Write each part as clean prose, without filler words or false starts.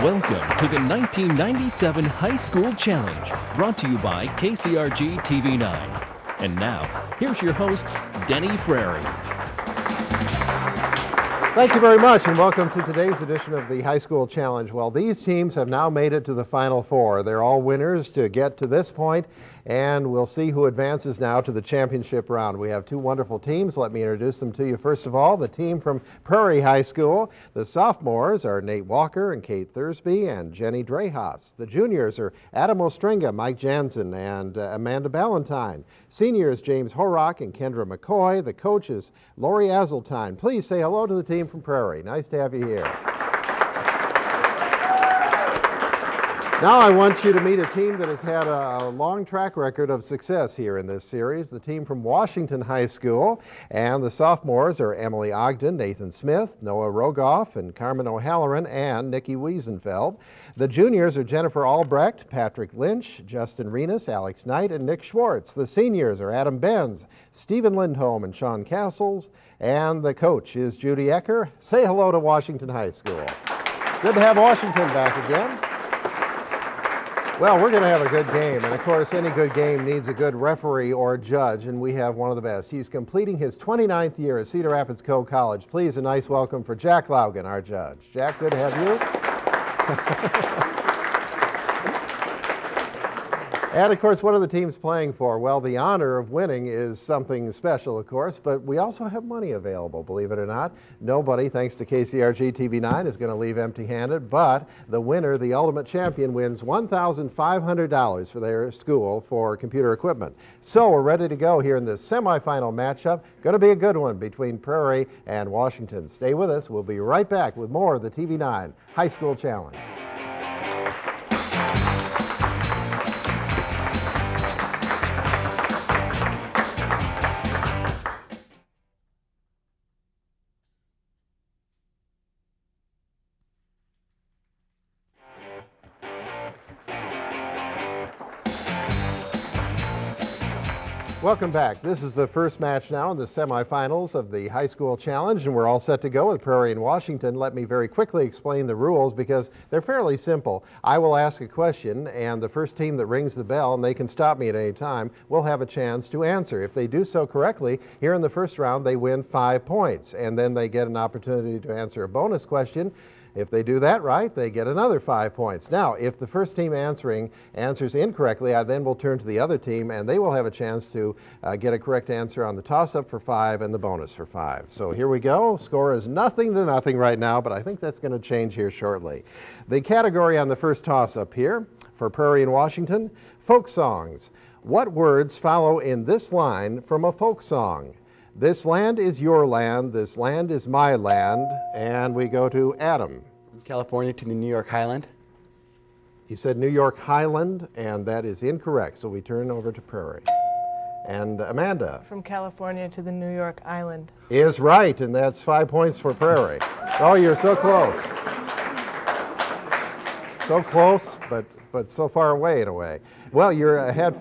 Welcome to the 1997 High School Challenge, brought to you by KCRG TV9. And now, here's your host, Denny Frary. Thank you very much, and welcome to today's edition of the High School Challenge. Well, these teams have now made it to the Final Four. They're all winners to get to this point, and we'll see who advances now to the championship round. We have two wonderful teams. Let me introduce them to you. First of all, the team from Prairie High School. The sophomores are Nate Walker and Kate Thursby and Jenny Drehas. The juniors are Adam Ostringa, Mike Jansen, and Amanda Ballantyne. Seniors, James Horrock and Kendra McCoy. The coaches, Lori Azeltine. Please say hello to the team from Prairie. Nice to have you here. Now I want you to meet a team that has had a long track record of success here in this series, the team from Washington High School. And the sophomores are Emily Ogden, Nathan Smith, Noah Rogoff, and Carmen O'Halloran, and Nikki Wiesenfeld. The juniors are Jennifer Albrecht, Patrick Lynch, Justin Renus, Alex Knight, and Nick Schwartz. The seniors are Adam Benz, Stephen Lindholm, and Sean Castles. And the coach is Judy Ecker. Say hello to Washington High School. Good to have Washington back again. Well, we're going to have a good game, and of course any good game needs a good referee or judge, and we have one of the best. He's completing his 29th year at Cedar Rapids College. Please, a nice welcome for Jack Laugan, our judge. Jack, good to have you. And of course, what are the teams playing for? Well, the honor of winning is something special, of course, but we also have money available, believe it or not. Nobody, thanks to KCRG TV9, is going to leave empty-handed, but the winner, the ultimate champion, wins $1,500 for their school for computer equipment. So we're ready to go here in this semifinal matchup. Going to be a good one between Prairie and Washington. Stay with us. We'll be right back with more of the TV9 High School Challenge. Welcome back. This is the first match now in the semifinals of the High School Challenge, and we're all set to go with Prairie and Washington. Let me very quickly explain the rules because they're fairly simple. I will ask a question, and the first team that rings the bell, and they can stop me at any time, will have a chance to answer. If they do so correctly, here in the first round, they win 5 points, and then they get an opportunity to answer a bonus question. If they do that right, they get another 5 points. Now, if the first team answers incorrectly, I then will turn to the other team, and they will have a chance to get a correct answer on the toss-up for 5 and the bonus for 5. So here we go. Score is 0-0 right now, but I think that's going to change here shortly. The category on the first toss-up here for Prairie and Washington, folk songs. What words follow in this line from a folk song? This land is your land, this land is my land, and we go to Adam. From California to the New York Highland. He said New York Highland, and that is incorrect, so we turn over to Prairie. And Amanda. From California to the New York Island. Is right, and that's 5 points for Prairie. Oh, you're so close. So close, but so far away in a way. Well, you're ahead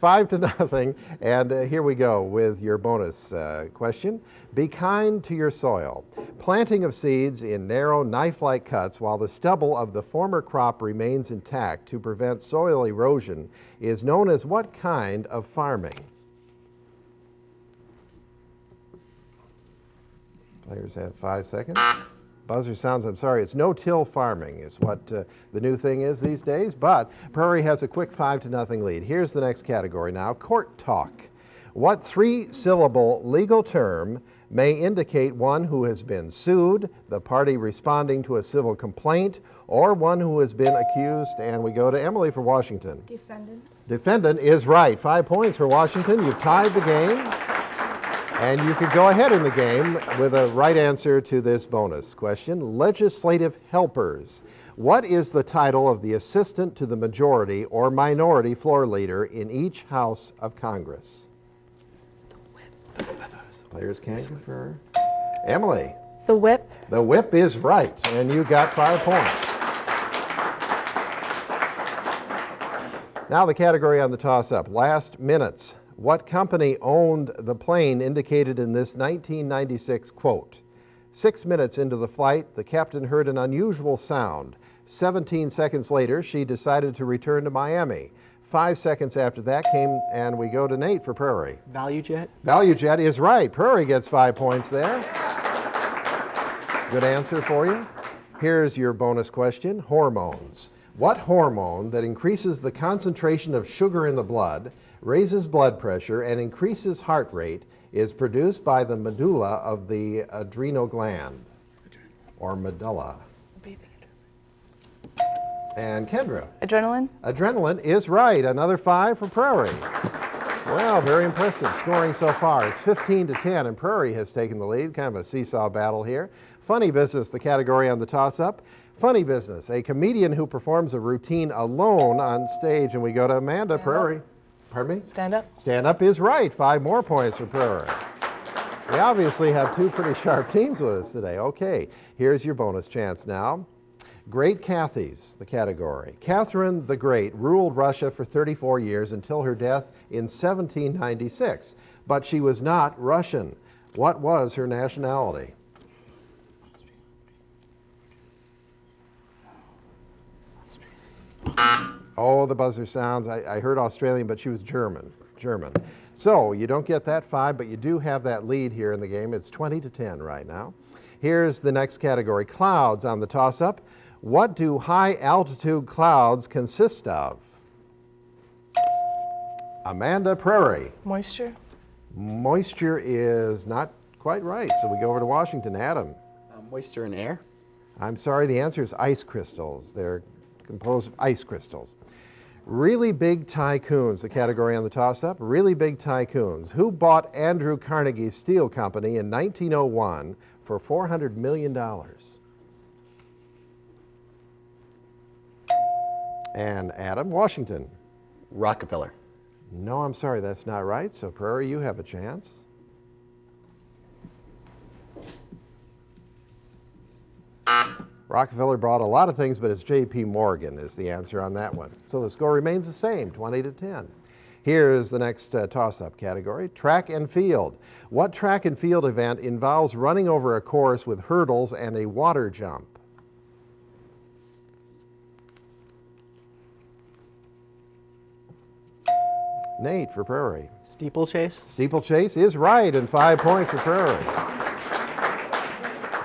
5-0, and here we go with your bonus question. Be kind to your soil. Planting of seeds in narrow knife-like cuts while the stubble of the former crop remains intact to prevent soil erosion is known as what kind of farming? Players have 5 seconds. Buzzer sounds, I'm sorry, it's no-till farming is what the new thing is these days, but Prairie has a quick 5-0 lead. Here's the next category now, court talk. What 3-syllable legal term may indicate one who has been sued, the party responding to a civil complaint, or one who has been accused? And we go to Emily for Washington. Defendant. Defendant is right. 5 points for Washington. You've tied the game. And you could go ahead in the game with a right answer to this bonus question. Legislative helpers. What is the title of the assistant to the majority or minority floor leader in each House of Congress? The whip. Players can confer. Emily. The whip. The whip is right, and you got 5 points. Now the category on the toss-up, last minutes. What company owned the plane indicated in this 1996 quote? 6 minutes into the flight, the captain heard an unusual sound. 17 seconds later, she decided to return to Miami. 5 seconds after that came, and we go to Nate for Prairie. ValueJet? ValueJet is right. Prairie gets 5 points there. Good answer for you. Here's your bonus question, hormones. What hormone that increases the concentration of sugar in the blood, raises blood pressure, and increases heart rate is produced by the medulla of the adrenal gland, or medulla? And Kendra? Adrenaline. Adrenaline is right. Another 5 for Prairie. Well, very impressive scoring so far. It's 15-10, and Prairie has taken the lead. Kind of a seesaw battle here. Funny business, the category on the toss-up. Funny business, a comedian who performs a routine alone on stage. And we go to Amanda. Prairie. Pardon me? Stand up. Stand up is right. 5 more points for Prairie. We obviously have 2 pretty sharp teams with us today. Okay, here's your bonus chance now. Great Cathys, the category. Catherine the Great ruled Russia for 34 years until her death in 1796, but she was not Russian. What was her nationality? Oh, the buzzer sounds. I heard Australian, but she was German. So you don't get that 5, but you do have that lead here in the game. It's 20-10 right now. Here's the next category, clouds on the toss-up. What do high-altitude clouds consist of? Amanda. Prairie. Moisture. Moisture is not quite right, so we go over to Washington. Adam. Moisture and air? I'm sorry, the answer is ice crystals. They're composed of ice crystals. Really big tycoons, the category on the toss-up. Really big tycoons. Who bought Andrew Carnegie's steel company in 1901 for $400 million? And Adam. Washington. Rockefeller. No, I'm sorry, that's not right. So Prairie, you have a chance. Rockefeller bought a lot of things, but it's J.P. Morgan is the answer on that one. So the score remains the same, 20-10. Here's the next toss-up category, track and field. What track and field event involves running over a course with hurdles and a water jump? Nate for Prairie. Steeplechase? Steeplechase is right, and 5 points for Prairie.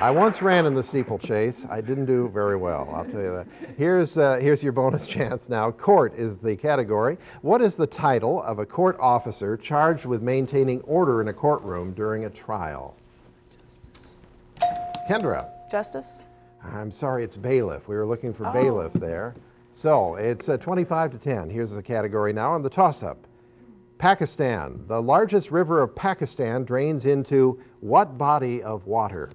I once ran in the steeplechase. I didn't do very well, I'll tell you that. Here's your bonus chance now. Court is the category. What is the title of a court officer charged with maintaining order in a courtroom during a trial? Kendra. Justice. I'm sorry, it's bailiff. We were looking for bailiff there. So it's 25-10. Here's the category now on the toss-up. Pakistan. The largest river of Pakistan drains into what body of water?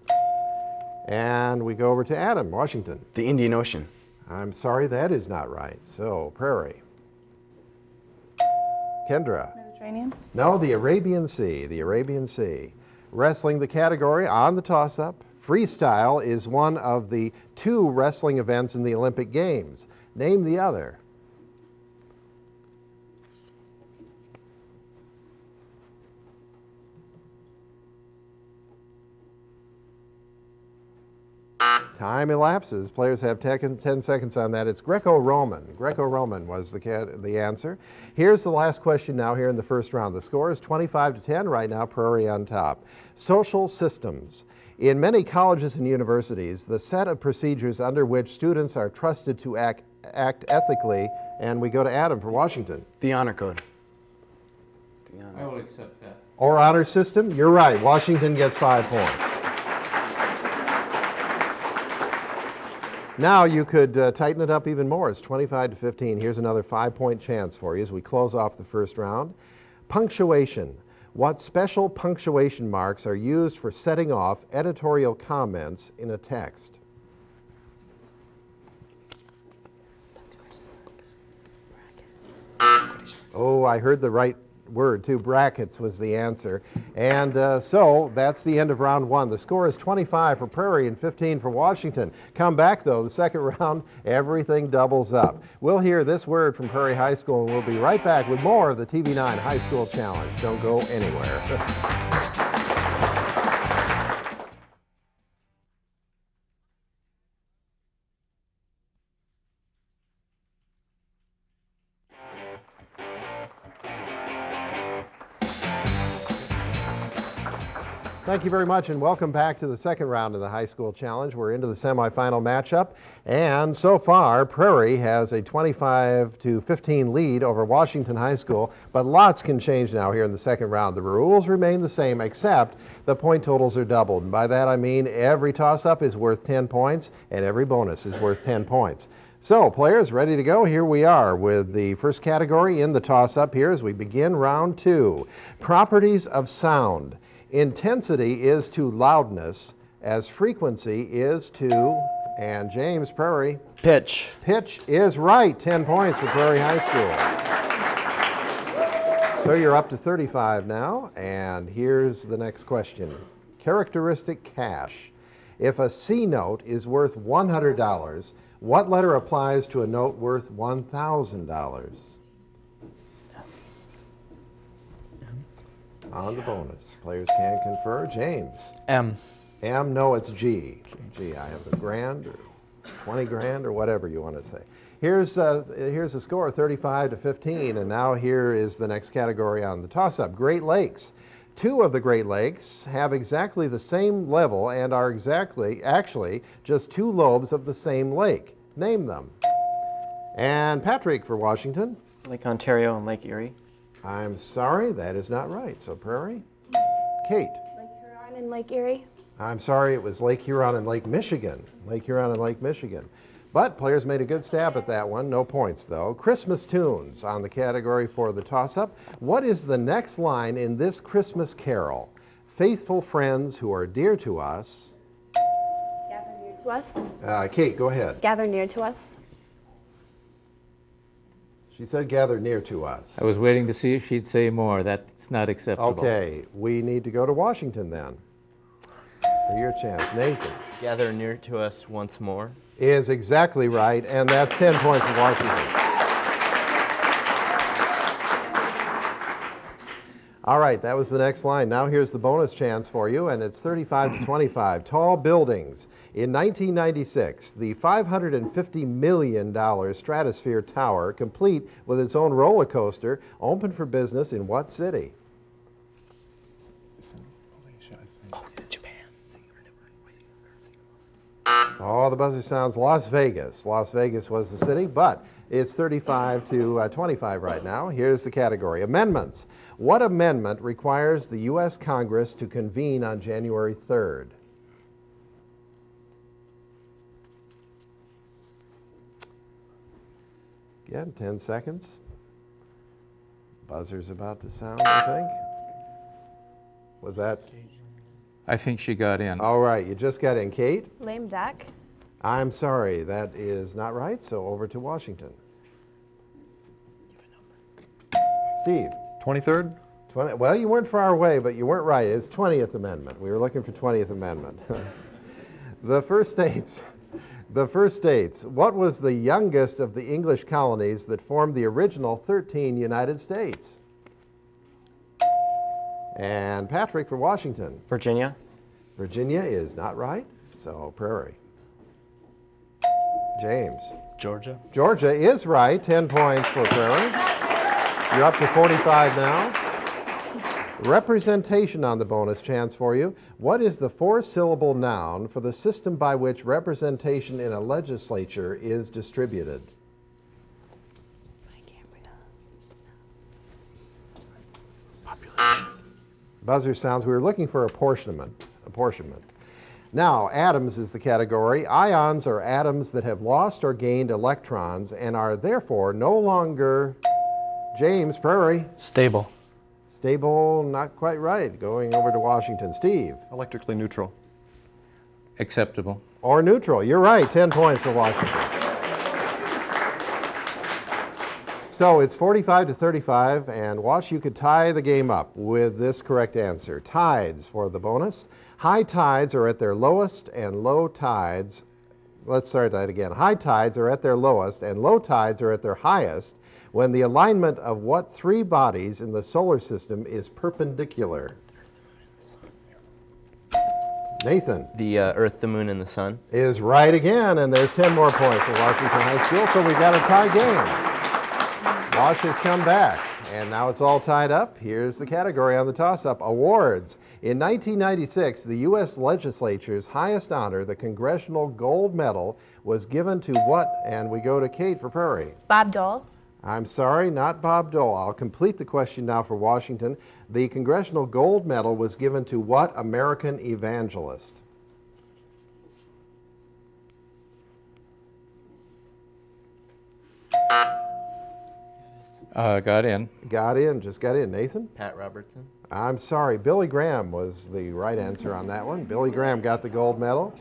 And we go over to Adam. Washington. The Indian Ocean. I'm sorry, that is not right. So Prairie. Kendra. Mediterranean. No, the Arabian Sea. The Arabian Sea. Wrestling, the category on the toss-up. Freestyle is one of the 2 wrestling events in the Olympic Games. Name the other. Time elapses. Players have 10 seconds on that. It's Greco-Roman. Greco-Roman was the answer. Here's the last question now here in the first round. The score is 25-10 right now, Prairie on top. Social systems. In many colleges and universities, the set of procedures under which students are trusted to act ethically, and we go to Adam for Washington. The Honor Code. I will accept that. Or honor system? You're right. Washington gets 5 points. Now you could tighten it up even more. It's 25-15. Here's another 5-point chance for you as we close off the first round. Punctuation. What special punctuation marks are used for setting off editorial comments in a text? Oh, I heard the right word too. Brackets was the answer. And so that's the end of round 1. The score is 25 for Prairie and 15 for Washington. Come back though, the second round, everything doubles up. We'll hear this word from Prairie High School, and we'll be right back with more of the TV9 High School Challenge. Don't go anywhere. Thank you very much, and welcome back to the second round of the high school challenge. We're into the semifinal matchup, and so far Prairie has a 25-15 lead over Washington High School, but lots can change now here in the second round. The rules remain the same, except the point totals are doubled. And by that I mean every toss-up is worth 10 points and every bonus is worth 10 points. So, players, ready to go? Here we are with the first category in the toss-up here as we begin round 2. Properties of sound. Intensity is to loudness as frequency is to, and James Prairie. Pitch. Pitch is right. 10 points for Prairie High School. So you're up to 35 now, and here's the next question. Characteristic cash. If a C note is worth $100, what letter applies to a note worth $1,000? On the bonus. Players can confer. James. M. M, no, it's G. G, I have a grand or 20 grand or whatever you want to say. Here's the score, 35-15, and now here is the next category on the toss-up. Great Lakes. 2 of the Great Lakes have exactly the same level and are actually just 2 lobes of the same lake. Name them. And Patrick for Washington. Lake Ontario and Lake Erie. I'm sorry, that is not right. So Prairie. Kate. Lake Huron and Lake Erie. I'm sorry, it was Lake Huron and Lake Michigan. Lake Huron and Lake Michigan. But players made a good stab at that one. No points, though. Christmas tunes on the category for the toss-up. What is the next line in this Christmas carol? Faithful friends who are dear to us. Gather near to us. Kate, go ahead. Gather near to us. She said gather near to us. I was waiting to see if she'd say more. That's not acceptable. Okay, we need to go to Washington then. For your chance. Nathan. Gather near to us once more. Is exactly right, and that's 10 points for Washington. All right, that was the next line. Now here's the bonus chance for you, and it's 35-25. Tall buildings. In 1996, the $550 million Stratosphere Tower, complete with its own roller coaster, opened for business in what city? Oh, the buzzer sounds Las Vegas. Las Vegas was the city, but it's 35-25 right now. Here's the category. Amendments. What amendment requires the U.S. Congress to convene on January 3rd? Again, 10 seconds. Buzzer's about to sound, I think. Was that? I think she got in. All right, you just got in. Kate? Lame duck. I'm sorry, that is not right, so over to Washington. Steve? 23rd? 20, well, you weren't far away, but you weren't right. It's 20th Amendment. We were looking for 20th Amendment. The first states. What was the youngest of the English colonies that formed the original 13 United States? And Patrick for Washington. Virginia. Virginia is not right, so Prairie. James. Georgia. Georgia is right, 10 points for Prairie. You're up to 45 now. Representation on the bonus chance for you. What is the 4-syllable noun for the system by which representation in a legislature is distributed? Buzzer sounds. We were looking for apportionment. Now, atoms is the category. Ions are atoms that have lost or gained electrons and are therefore no longer, James Prairie. Stable. Stable, not quite right. Going over to Washington. Steve. Electrically neutral. Acceptable. Or neutral. You're right. 10 points for Washington. So it's 45-35, and Wash, you could tie the game up with this correct answer. Tides for the bonus. High tides are at their lowest and low tides. Let's start that again. High tides are at their lowest and low tides are at their highest when the alignment of what 3 bodies in the solar system is perpendicular? Nathan. The Earth, the Moon, and the Sun. Is right again, and there's 10 more points for Washington High School, so we've got a tie game. Wash has come back, And now it's all tied up. Here's the category on the toss-up, awards. In 1996, the U.S. legislature's highest honor, the Congressional Gold Medal, was given to what? And we go to Kate for Prairie. Bob Dole. I'm sorry, not Bob Dole. I'll complete the question now for Washington. The Congressional Gold Medal was given to what American evangelist? Got in. Got in, just got in. Nathan? Pat Robertson. I'm sorry, Billy Graham was the right answer on that one. Billy Graham got the gold medal.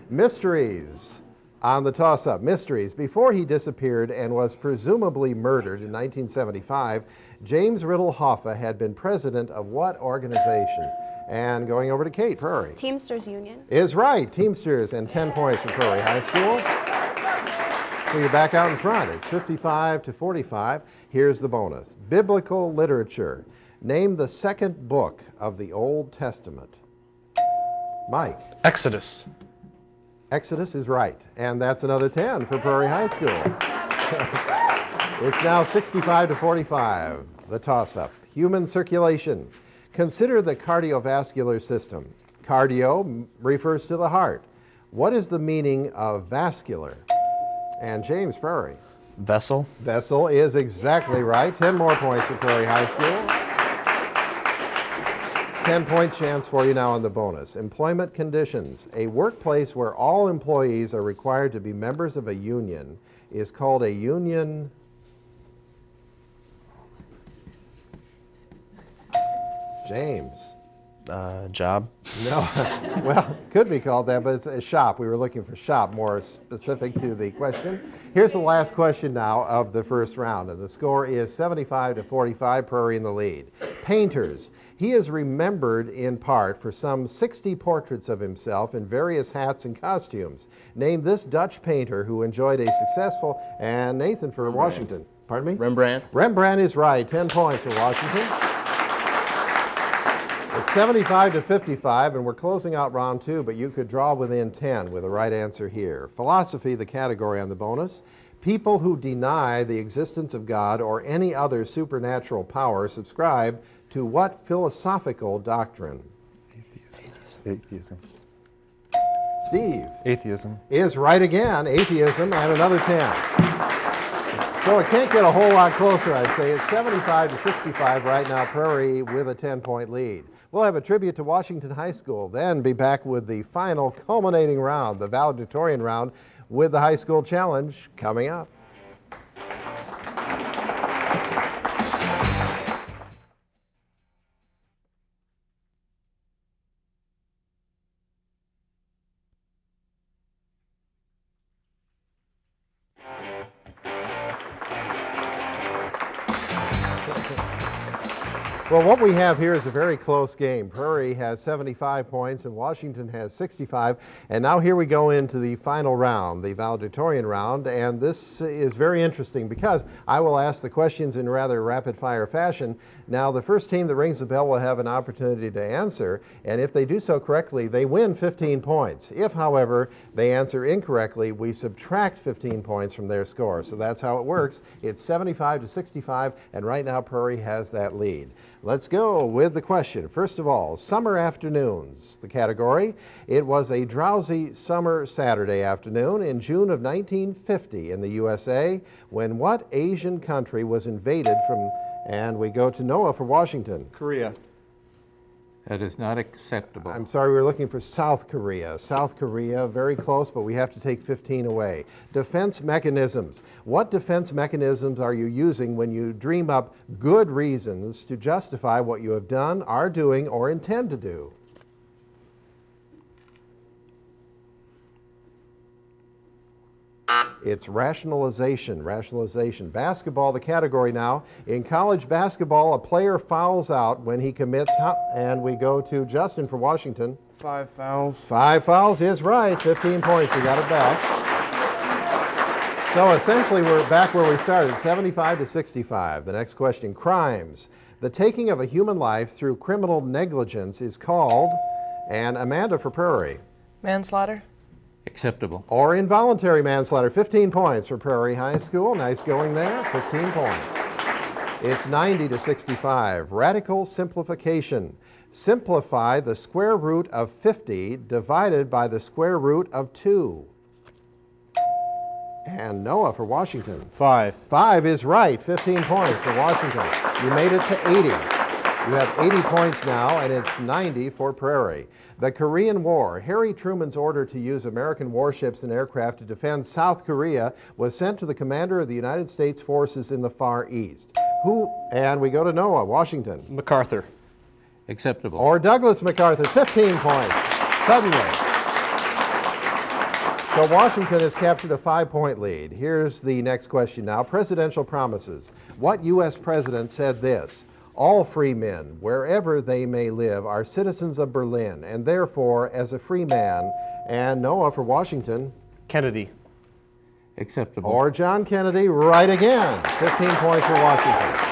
Mysteries on the toss-up. Mysteries. Before he disappeared and was presumably murdered in 1975, James Riddle Hoffa had been president of what organization? And going over to Kate, Prairie. Teamsters Union. Is right, Teamsters, and 10 points for Prairie High School. So you're back out in front. It's 55 to 45. Here's the bonus. Biblical literature. Name the second book of the Old Testament. Mike. Exodus. Exodus is right. And that's another 10 for Prairie High School. It's now 65 to 45. The toss-up. Human circulation. Consider the cardiovascular system. Cardio refers to the heart. What is the meaning of vascular? And James, Prairie. Vessel. Vessel is exactly right. 10 more points for Prairie High School. 10-point chance for you now on the bonus. Employment conditions. A workplace where all employees are required to be members of a union is called a union. James. Job. No, well, could be called that, but it's a shop. We were looking for shop, more specific to the question. Here's the last question now of the first round, and the score is 75 to 45, Prairie in the lead. Painters. He is remembered in part for some 60 portraits of himself in various hats and costumes. Name this Dutch painter who enjoyed a successful, and Nathan for Washington. Pardon me? Rembrandt. Rembrandt is right. 10 points for Washington. It's 75 to 55, and we're closing out round two, but you could draw within 10 with the right answer here. Philosophy, the category on the bonus. People who deny the existence of God or any other supernatural power subscribe to what philosophical doctrine? Atheism. Steve. Atheism. Is right again. Atheism, and another 10. So it can't get a whole lot closer, I'd say. It's 75 to 65 right now, Prairie with a 10-point lead. We'll have a tribute to Washington High School, then be back with the final culminating round, the valedictorian round, with the High School Challenge coming up. Well, what we have here is a very close game. Prairie has 75 points and Washington has 65. And now here we go into the final round, the valedictorian round. And this is very interesting because I will ask the questions in rather rapid-fire fashion. Now, the first team that rings the bell will have an opportunity to answer. And if they do so correctly, they win 15 points. If, however, they answer incorrectly, we subtract 15 points from their score. So that's how it works. It's 75 to 65, and right now Prairie has that lead. Let's go with the question. First of all, summer afternoons, the category. It was a drowsy summer Saturday afternoon in June of 1950 in the USA when what Asian country was invaded from, and we go to Noah for Washington. Korea. That is not acceptable. I'm sorry, we were looking for South Korea. South Korea, very close, but we have to take 15 away. Defense mechanisms. What defense mechanisms are you using when you dream up good reasons to justify what you have done, are doing, or intend to do? It's rationalization, rationalization. Basketball, the category now. In college basketball, a player fouls out when he commits, and we go to Justin for Washington. 5 fouls. 5 fouls is right. 15 points, you got it back. So essentially we're back where we started, 75 to 65. The next question, crimes. The taking of a human life through criminal negligence is called, and Amanda for Prairie. Manslaughter. Acceptable. Or involuntary manslaughter. 15 points for Prairie High School. Nice going there. 15 points. It's 90 to 65. Radical simplification. Simplify the square root of 50 divided by the square root of 2. And Noah for Washington. 5. 5 is right. 15 points for Washington. You made it to 80. You have 80 points now, and it's 90 for Prairie. The Korean War. Harry Truman's order to use American warships and aircraft to defend South Korea was sent to the commander of the United States forces in the Far East. Who? And we go to Noah, Washington. MacArthur. Acceptable. Or Douglas MacArthur, 15 points. Suddenly. So Washington has captured a 5-point lead. Here's the next question now. Presidential promises. What U.S. president said this? All free men, wherever they may live, are citizens of Berlin, and therefore, as a free man, and Noah for Washington. Kennedy. Acceptable. Or John Kennedy, right again. 15 points for Washington.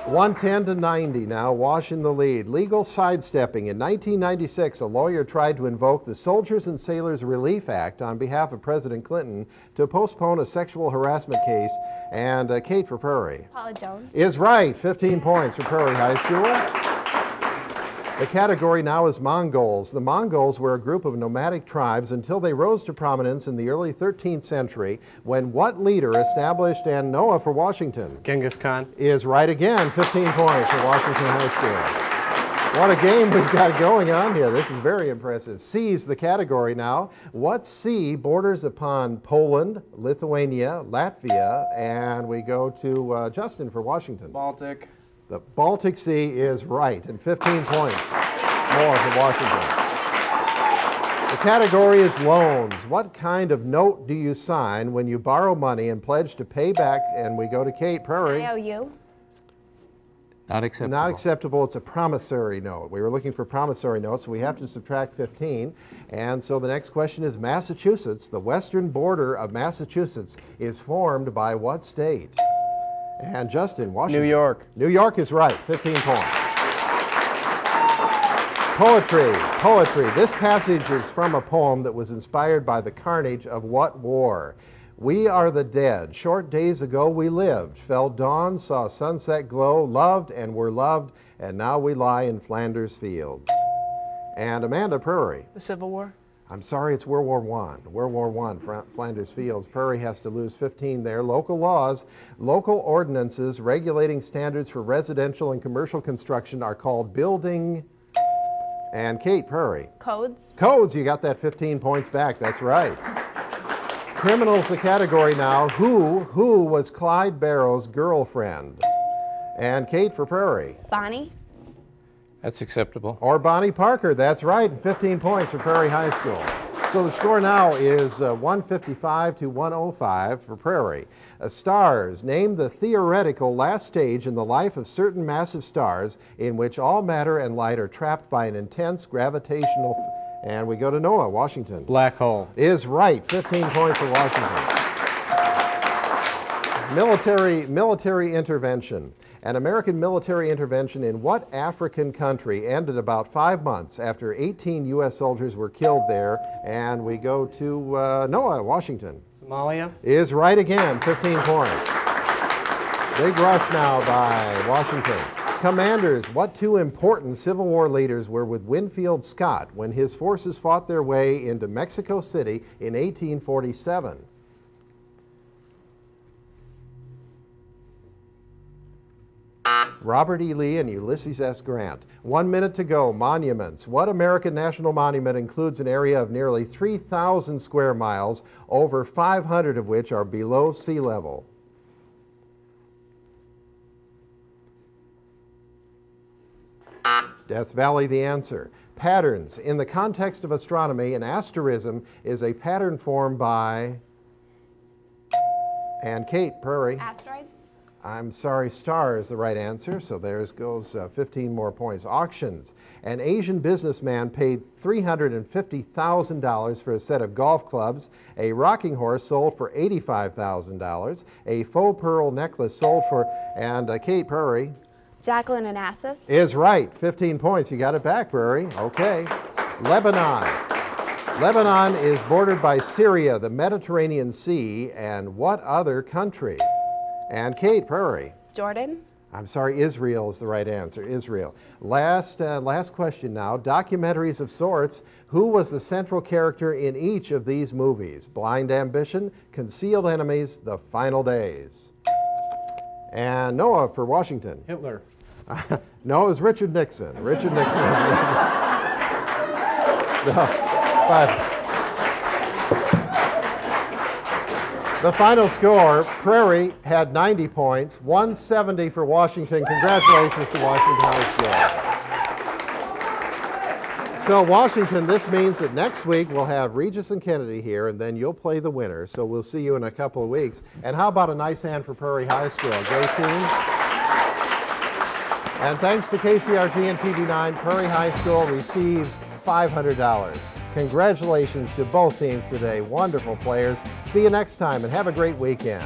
110 to 90 now, Wash in the lead. Legal sidestepping. In 1996, a lawyer tried to invoke the Soldiers and Sailors Relief Act on behalf of President Clinton to postpone a sexual harassment case. And Kate for Prairie. Paula Jones. Is right. 15 points for Prairie High School. The category now is Mongols. The Mongols were a group of nomadic tribes until they rose to prominence in the early 13th century when what leader established, and Noah for Washington. Genghis Khan. Is right again. 15 points for Washington High School. What a game we've got going on here. This is very impressive. C's the category now. What sea borders upon Poland, Lithuania, Latvia, and we go to Justin for Washington. Baltic. The Baltic Sea is right, and 15 points more for Washington. The category is loans. What kind of note do you sign when you borrow money and pledge to pay back? And we go to Kate Prairie. IOU. Not acceptable. Not acceptable. It's a promissory note. We were looking for promissory notes, so we have to subtract 15. And so the next question is Massachusetts. The western border of Massachusetts is formed by what state? And Justin, Washington. New York. New York is right. 15 points. Poetry. Poetry. This passage is from a poem that was inspired by the carnage of what war? We are the dead. Short days ago we lived. Fell dawn, saw sunset glow, loved and were loved, and now we lie in Flanders fields. And Amanda Prairie. The Civil War. I'm sorry, it's World War I. World War I, Flanders Fields. Prairie has to lose 15 there. Local laws, local ordinances regulating standards for residential and commercial construction are called building. And Kate Prairie. Codes. Codes, you got that 15 points back. That's right. Criminals, the category now. Who was Clyde Barrow's girlfriend? And Kate for Prairie. Bonnie. That's acceptable. Or Bonnie Parker, that's right, 15 points for Prairie High School. So the score now is 155 to 105 for Prairie. Stars, name the theoretical last stage in the life of certain massive stars in which all matter and light are trapped by an intense gravitational... And we go to Noah, Washington. Black hole. Is right, 15 points for Washington. Military intervention. An American military intervention in what African country ended about 5 months after 18 U.S. soldiers were killed there? And we go to Noah, Washington. Somalia. Is right again, 15 points. Big rush now by Washington. Commanders, what two important Civil War leaders were with Winfield Scott when his forces fought their way into Mexico City in 1847? Robert E. Lee and Ulysses S. Grant. 1 minute to go. Monuments. What American national monument includes an area of nearly 3,000 square miles, over 500 of which are below sea level? Death Valley, the answer. Patterns. In the context of astronomy, an asterism is a pattern formed by... And Kate Prairie. Asteroids. I'm sorry, star is the right answer, so there goes 15 more points. Auctions. An Asian businessman paid $350,000 for a set of golf clubs. A rocking horse sold for $85,000. A faux pearl necklace sold for... And Kate Prairie. Jacqueline Onassis. Is right. 15 points. You got it back, Prairie. Okay. Lebanon. Lebanon is bordered by Syria, the Mediterranean Sea, and what other country? And Kate, Prairie. Jordan. I'm sorry, Israel is the right answer, Israel. Last question now. Documentaries of sorts. Who was the central character in each of these movies? Blind Ambition, Concealed Enemies, The Final Days. And Noah for Washington. Hitler. No, it was Richard Nixon. Richard Nixon was but the final score, Prairie had 90 points, 170 for Washington. Congratulations to Washington High School. So Washington, this means that next week we'll have Regis and Kennedy here, and then you'll play the winner. So we'll see you in a couple of weeks. And how about a nice hand for Prairie High School? Great team. And thanks to KCRG and TV9, Prairie High School receives $500. Congratulations to both teams today. Wonderful players. See you next time and have a great weekend.